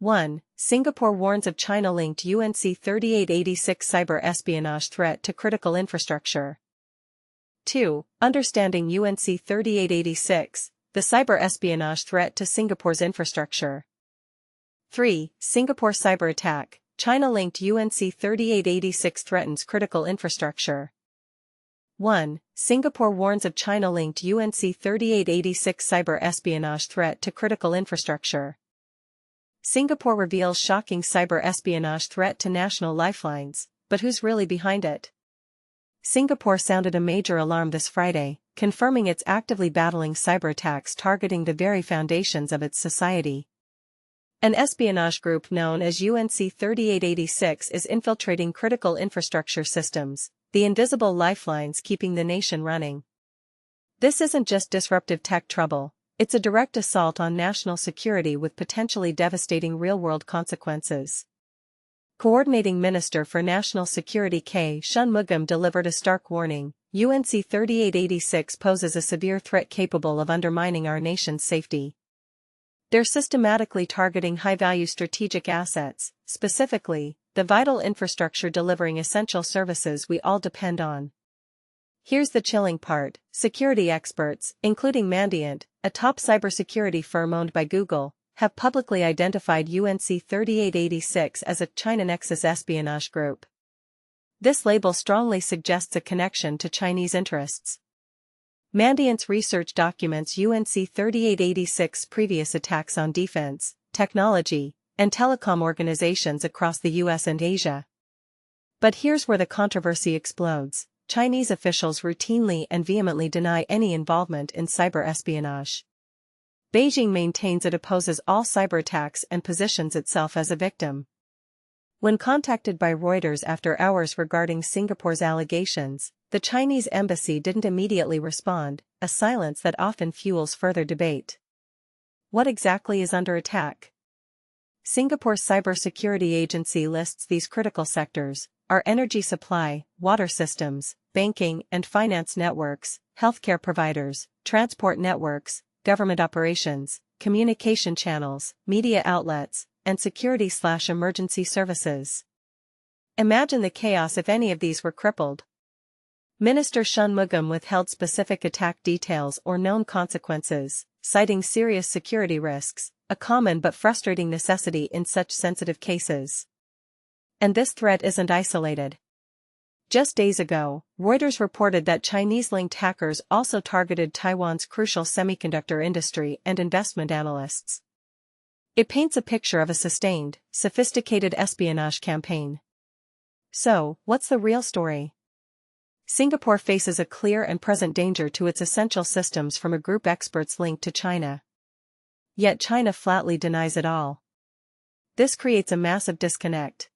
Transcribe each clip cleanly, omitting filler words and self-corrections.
1. Singapore warns of China-linked UNC3886 cyber espionage threat to critical infrastructure. 2. Understanding UNC3886, the cyber espionage threat to Singapore's infrastructure. 3. Singapore cyberattack, China-linked UNC3886 threatens critical infrastructure. 1. Singapore warns of China-linked UNC3886 cyber espionage threat to critical infrastructure. Singapore reveals shocking cyber espionage threat to national lifelines, but who's really behind it? Singapore sounded a major alarm this Friday, confirming it's actively battling cyberattacks targeting the very foundations of its society. An espionage group known as UNC3886 is infiltrating critical infrastructure systems, the invisible lifelines keeping the nation running. This isn't just disruptive tech trouble, it's a direct assault on national security with potentially devastating real-world consequences. Coordinating Minister for National Security Shanmugam delivered a stark warning: UNC3886 poses a severe threat capable of undermining our nation's safety. They're systematically targeting high-value strategic assets, specifically, the vital infrastructure delivering essential services we all depend on. Here's the chilling part: security experts, including Mandiant, a top cybersecurity firm owned by Google, have publicly identified UNC3886 as a China-nexus espionage group. This label strongly suggests a connection to Chinese interests. Mandiant's research documents UNC3886's previous attacks on defense, technology, and telecom organizations across the US and Asia. But here's where the controversy explodes: Chinese officials routinely and vehemently deny any involvement in cyber espionage. Beijing maintains it opposes all cyberattacks and positions itself as a victim. When contacted by Reuters after hours regarding Singapore's allegations, the Chinese embassy didn't immediately respond, a silence that often fuels further debate. What exactly is under attack? Singapore's cybersecurity agency lists these critical sectors: our energy supply, water systems, banking and finance networks, healthcare providers, transport networks, government operations, communication channels, media outlets, and security/emergency services. Imagine the chaos if any of these were crippled. Minister Shanmugam withheld specific attack details or known consequences, citing serious security risks, a common but frustrating necessity in such sensitive cases. And this threat isn't isolated. Just days ago, Reuters reported that Chinese-linked hackers also targeted Taiwan's crucial semiconductor industry and investment analysts. It paints a picture of a sustained, sophisticated espionage campaign. So, what's the real story? Singapore faces a clear and present danger to its essential systems from a group experts linked to China. Yet China flatly denies it all. This creates a massive disconnect.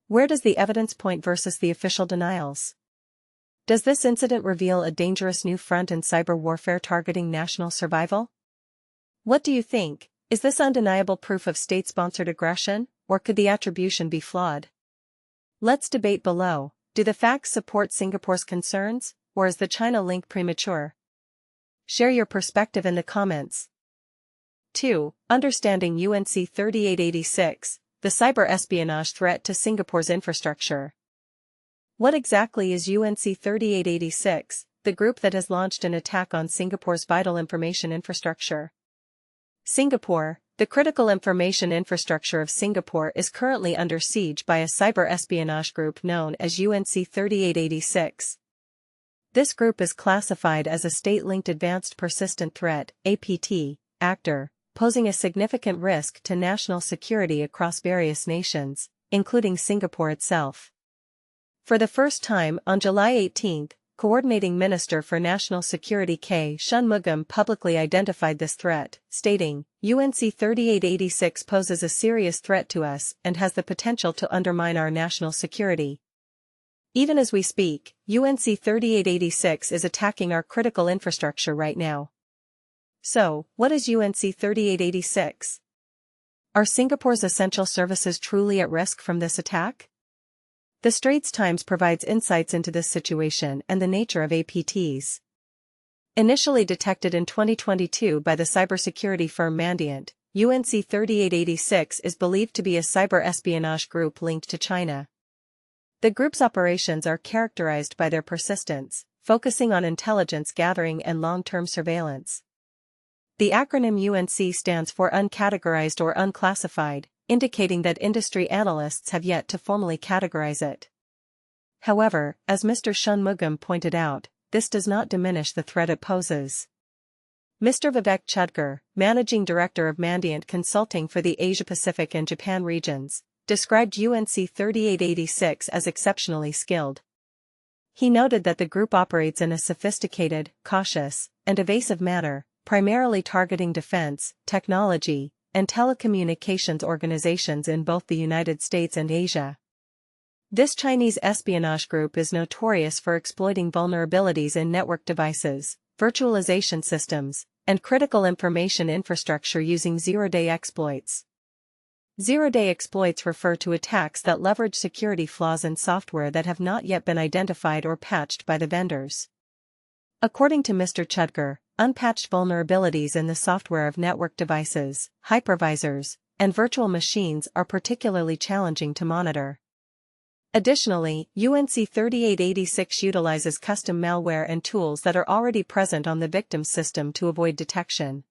Where does the evidence point versus the official denials? Does this incident reveal a dangerous new front in cyber warfare targeting national survival? What do you think? Is this undeniable proof of state-sponsored aggression, or could the attribution be flawed? Let's debate below. Do the facts support Singapore's concerns, or is the China link premature? Share your perspective in the comments. 2. Understanding UNC3886, the cyber espionage threat to Singapore's infrastructure. What exactly is UNC3886, the group that has launched an attack on Singapore's vital information infrastructure? Singapore, the critical information infrastructure of Singapore is currently under siege by a cyber espionage group known as UNC3886. This group is classified as a state-linked advanced persistent threat (APT) actor, posing a significant risk to national security across various nations, including Singapore itself. For the first time on July 18, Coordinating Minister for National Security Shanmugam publicly identified this threat, stating, UNC3886 poses a serious threat to us and has the potential to undermine our national security. Even as we speak, UNC3886 is attacking our critical infrastructure right now. So, what is UNC3886? Are Singapore's essential services truly at risk from this attack? The Straits Times provides insights into this situation and the nature of APTs. Initially detected in 2022 by the cybersecurity firm Mandiant, UNC3886 is believed to be a cyber espionage group linked to China. The group's operations are characterized by their persistence, focusing on intelligence gathering and long-term surveillance. The acronym UNC stands for Uncategorized or Unclassified, indicating that industry analysts have yet to formally categorize it. However, as Mr. Shanmugam pointed out, this does not diminish the threat it poses. Mr. Vivek Chudgar, Managing Director of Mandiant Consulting for the Asia-Pacific and Japan regions, described UNC3886 as exceptionally skilled. He noted that the group operates in a sophisticated, cautious, and evasive manner, primarily targeting defense, technology, and telecommunications organizations in both the United States and Asia. This Chinese espionage group is notorious for exploiting vulnerabilities in network devices, virtualization systems, and critical information infrastructure using zero-day exploits. Zero-day exploits refer to attacks that leverage security flaws in software that have not yet been identified or patched by the vendors. According to Mr. Chudgar, unpatched vulnerabilities in the software of network devices, hypervisors, and virtual machines are particularly challenging to monitor. Additionally, UNC3886 utilizes custom malware and tools that are already present on the victim's system to avoid detection.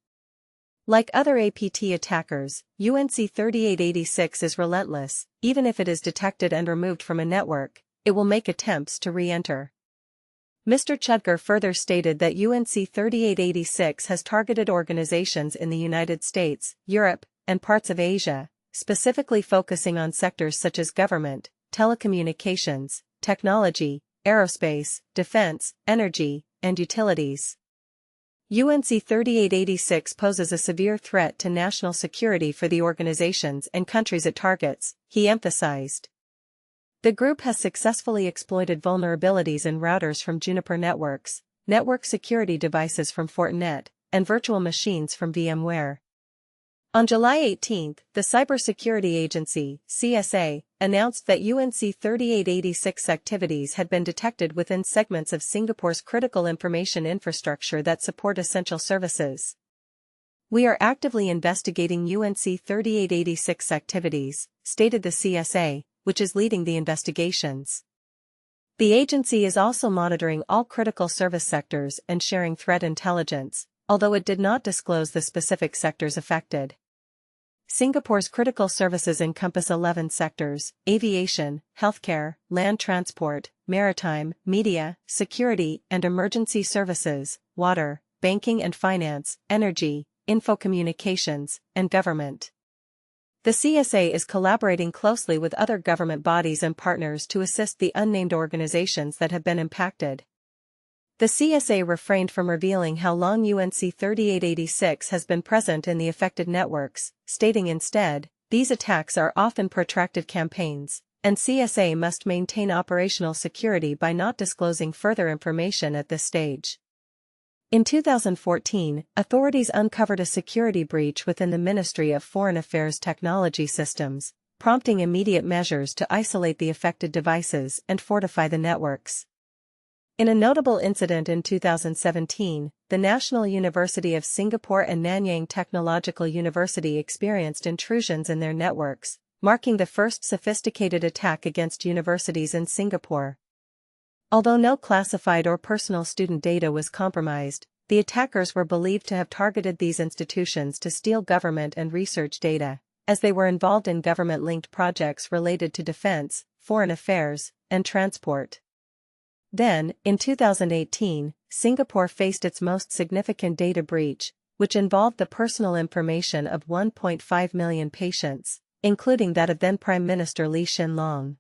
Like other APT attackers, UNC3886 is relentless. Even if it is detected and removed from a network, it will make attempts to re-enter. Mr. Chudgar further stated that UNC3886 has targeted organizations in the United States, Europe, and parts of Asia, specifically focusing on sectors such as government, telecommunications, technology, aerospace, defense, energy, and utilities. UNC3886 poses a severe threat to national security for the organizations and countries it targets, he emphasized. The group has successfully exploited vulnerabilities in routers from Juniper Networks, network security devices from Fortinet, and virtual machines from VMware. On July 18, the Cybersecurity Agency, CSA, announced that UNC3886 activities had been detected within segments of Singapore's critical information infrastructure that support essential services. "We are actively investigating UNC3886 activities," stated the CSA, which is leading the investigations. The agency is also monitoring all critical service sectors and sharing threat intelligence, although it did not disclose the specific sectors affected. Singapore's critical services encompass 11 sectors: aviation, healthcare, land transport, maritime, media, security and emergency services, water, banking and finance, energy, infocommunications, and government. The CSA is collaborating closely with other government bodies and partners to assist the unnamed organizations that have been impacted. The CSA refrained from revealing how long UNC3886 has been present in the affected networks, stating instead, "These attacks are often protracted campaigns, and CSA must maintain operational security by not disclosing further information at this stage." In 2014, authorities uncovered a security breach within the Ministry of Foreign Affairs Technology Systems, prompting immediate measures to isolate the affected devices and fortify the networks. In a notable incident in 2017, the National University of Singapore and Nanyang Technological University experienced intrusions in their networks, marking the first sophisticated attack against universities in Singapore. Although no classified or personal student data was compromised, the attackers were believed to have targeted these institutions to steal government and research data, as they were involved in government-linked projects related to defense, foreign affairs, and transport. Then, in 2018, Singapore faced its most significant data breach, which involved the personal information of 1.5 million patients, including that of then Prime Minister Lee Hsien Loong.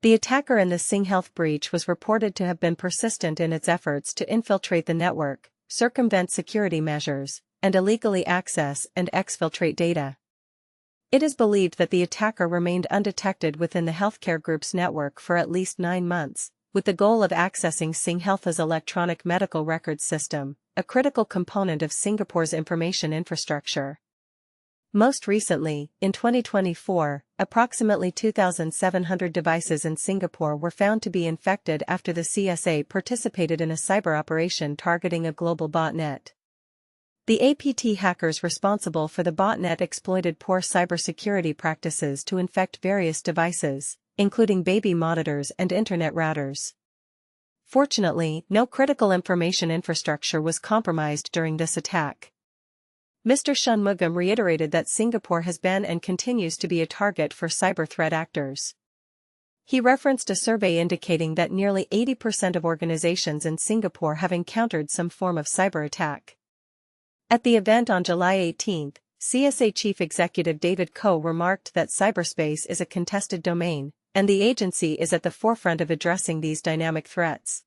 The attacker in the SingHealth breach was reported to have been persistent in its efforts to infiltrate the network, circumvent security measures, and illegally access and exfiltrate data. It is believed that the attacker remained undetected within the healthcare group's network for at least 9 months, with the goal of accessing SingHealth's electronic medical records system, a critical component of Singapore's information infrastructure. Most recently, in 2024, approximately 2,700 devices in Singapore were found to be infected after the CSA participated in a cyber operation targeting a global botnet. The APT hackers responsible for the botnet exploited poor cybersecurity practices to infect various devices, including baby monitors and internet routers. Fortunately, no critical information infrastructure was compromised during this attack. Mr. Shanmugam reiterated that Singapore has been and continues to be a target for cyber threat actors. He referenced a survey indicating that nearly 80% of organizations in Singapore have encountered some form of cyber attack. At the event on July 18, CSA Chief Executive David Koh remarked that cyberspace is a contested domain, and the agency is at the forefront of addressing these dynamic threats.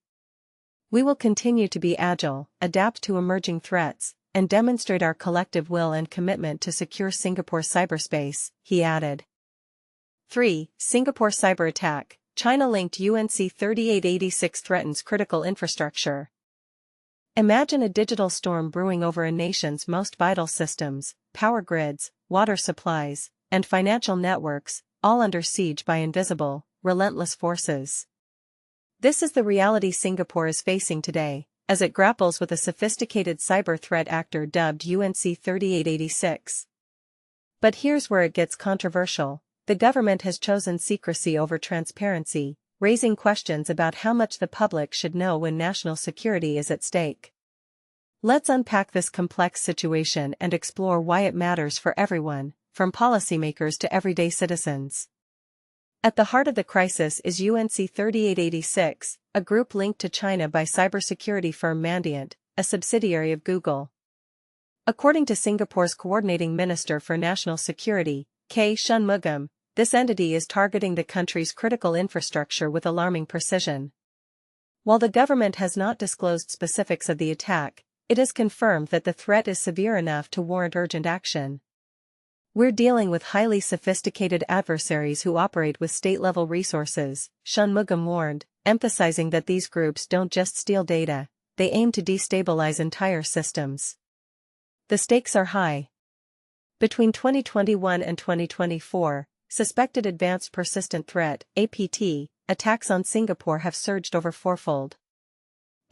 We will continue to be agile, adapt to emerging threats, and demonstrate our collective will and commitment to secure Singapore's cyberspace, he added. 3. Singapore Cyberattack, China-linked UNC3886 threatens critical infrastructure. Imagine a digital storm brewing over a nation's most vital systems, power grids, water supplies, and financial networks, all under siege by invisible, relentless forces. This is the reality Singapore is facing today, as it grapples with a sophisticated cyber threat actor dubbed UNC3886. But here's where it gets controversial. The government has chosen secrecy over transparency, raising questions about how much the public should know when national security is at stake. Let's unpack this complex situation and explore why it matters for everyone, from policymakers to everyday citizens. At the heart of the crisis is UNC3886, a group linked to China by cybersecurity firm Mandiant, a subsidiary of Google. According to Singapore's Coordinating Minister for National Security, K. Shanmugam, this entity is targeting the country's critical infrastructure with alarming precision. While the government has not disclosed specifics of the attack, it is confirmed that the threat is severe enough to warrant urgent action. We're dealing with highly sophisticated adversaries who operate with state-level resources, Shanmugam warned, emphasizing that these groups don't just steal data, they aim to destabilize entire systems. The stakes are high. Between 2021 and 2024, suspected advanced persistent threat (APT) attacks on Singapore have surged over fourfold.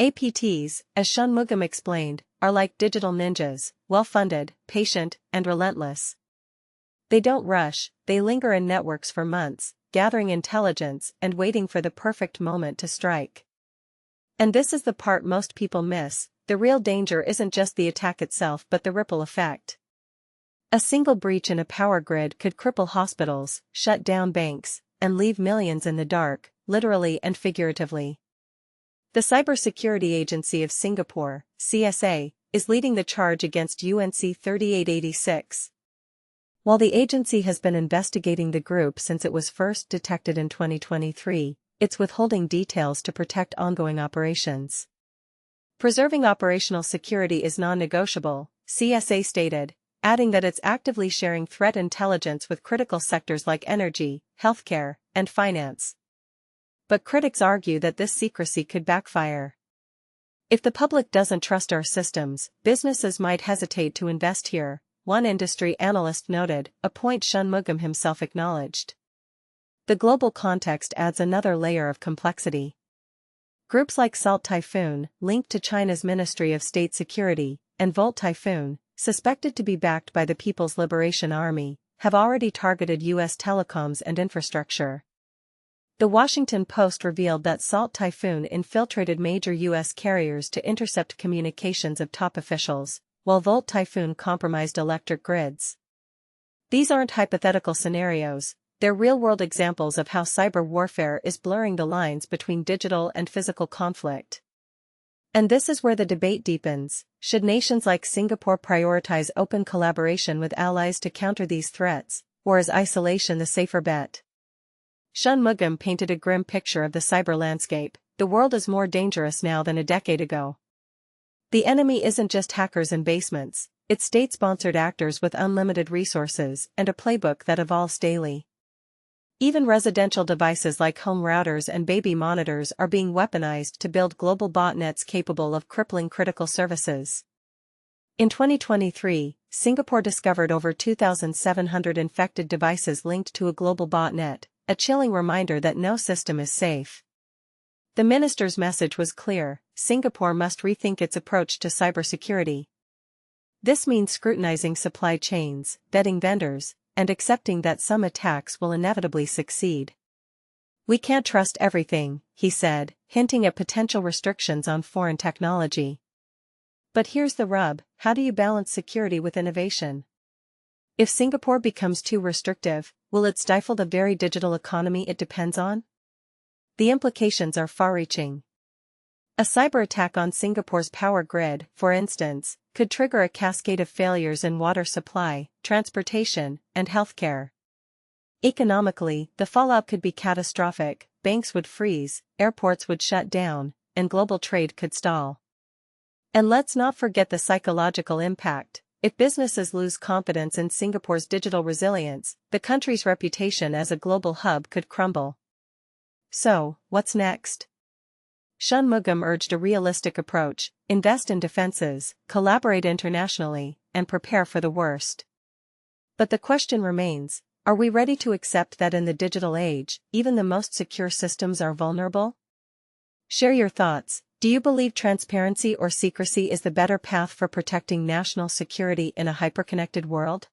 APTs, as Shanmugam explained, are like digital ninjas, well-funded, patient, and relentless. They don't rush, they linger in networks for months, gathering intelligence and waiting for the perfect moment to strike. And this is the part most people miss. The real danger isn't just the attack itself but the ripple effect. A single breach in a power grid could cripple hospitals, shut down banks, and leave millions in the dark, literally and figuratively. The Cybersecurity Agency of Singapore, CSA, is leading the charge against UNC3886. While the agency has been investigating the group since it was first detected in 2023, it's withholding details to protect ongoing operations. Preserving operational security is non-negotiable, CSA stated, adding that it's actively sharing threat intelligence with critical sectors like energy, healthcare, and finance. But critics argue that this secrecy could backfire. If the public doesn't trust our systems, businesses might hesitate to invest here, one industry analyst noted, a point Shanmugam himself acknowledged. The global context adds another layer of complexity. Groups like Salt Typhoon, linked to China's Ministry of State Security, and Volt Typhoon, suspected to be backed by the People's Liberation Army, have already targeted U.S. telecoms and infrastructure. The Washington Post revealed that Salt Typhoon infiltrated major U.S. carriers to intercept communications of top officials, while Volt Typhoon compromised electric grids. These aren't hypothetical scenarios, they're real-world examples of how cyber warfare is blurring the lines between digital and physical conflict. And this is where the debate deepens. Should nations like Singapore prioritize open collaboration with allies to counter these threats, or is isolation the safer bet? Shanmugam painted a grim picture of the cyber landscape. The world is more dangerous now than a decade ago. The enemy isn't just hackers in basements, it's state-sponsored actors with unlimited resources and a playbook that evolves daily. Even residential devices like home routers and baby monitors are being weaponized to build global botnets capable of crippling critical services. In 2023, Singapore discovered over 2,700 infected devices linked to a global botnet, a chilling reminder that no system is safe. The minister's message was clear: Singapore must rethink its approach to cybersecurity. This means scrutinizing supply chains, vetting vendors, and accepting that some attacks will inevitably succeed. We can't trust everything, he said, hinting at potential restrictions on foreign technology. But here's the rub: how do you balance security with innovation? If Singapore becomes too restrictive, will it stifle the very digital economy it depends on? The implications are far-reaching. A cyber attack on Singapore's power grid, for instance, could trigger a cascade of failures in water supply, transportation, and healthcare. Economically, the fallout could be catastrophic: banks would freeze, airports would shut down, and global trade could stall. And let's not forget the psychological impact. If businesses lose confidence in Singapore's digital resilience, the country's reputation as a global hub could crumble. So, what's next? Shanmugam urged a realistic approach: invest in defenses, collaborate internationally, and prepare for the worst. But the question remains: are we ready to accept that in the digital age, even the most secure systems are vulnerable? Share your thoughts. Do you believe transparency or secrecy is the better path for protecting national security in a hyperconnected world?